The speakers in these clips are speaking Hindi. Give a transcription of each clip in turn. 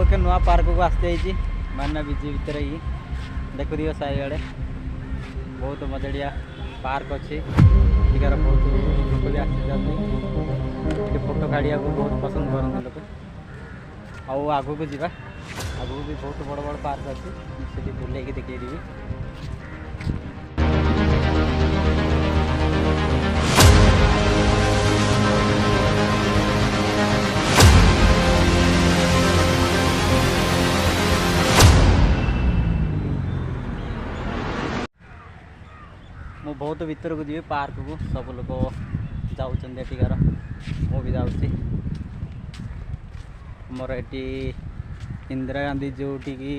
गोटे नुआ पार्क को आसी माना बीच भितर ही देखु दिव चारिड़े बहुत मजाड़िया पार्क अच्छी एगार बहुत लोग भी आसी फोटो काढ़ा बहुत पसंद करते लोग आउ आग को जावा आगू भी बहुत बड़ बड़ पार्क अच्छी से बुले देखी मु बहुत भीतर को जी पार्क को सब लोग जाऊँगार मु भी जाऊँगी मोर एटी इंदिरा गांधी जोटी की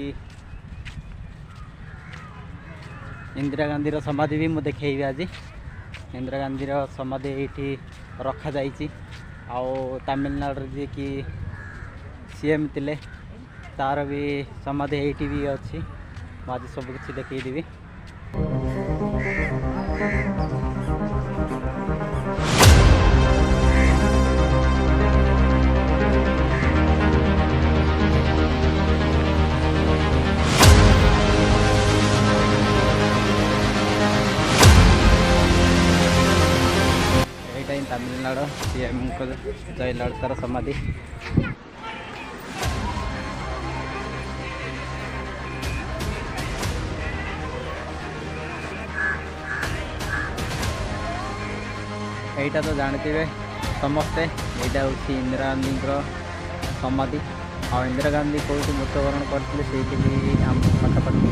इंदिरा गांधी समाधि भी मुझे देखी आज इंदिरा गांधी समाधि ये रखा जाइए तमिलनाडु जी की सीएम तिले तार भी समाधि ये भी अच्छी आज सब किसी देखी तमिलनाडु सीएम को जयललिता समाधि यहीटा तो जानते समस्ते यहाँ हूँ इंदिरा गांधी समाधि आ इंदिरा गांधी कौट मृत्युवरण करते भी आम पाखापाखि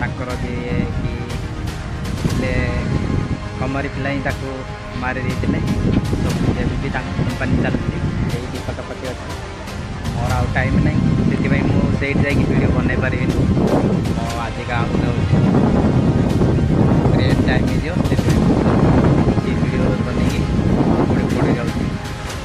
आर जी कि कमरी पिला ही मारी देते भी कंपनी चलती पाखापाखि अच्छे मोर आउ टाइम नहीं से मुझे वीडियो बनई पारि आज गाँव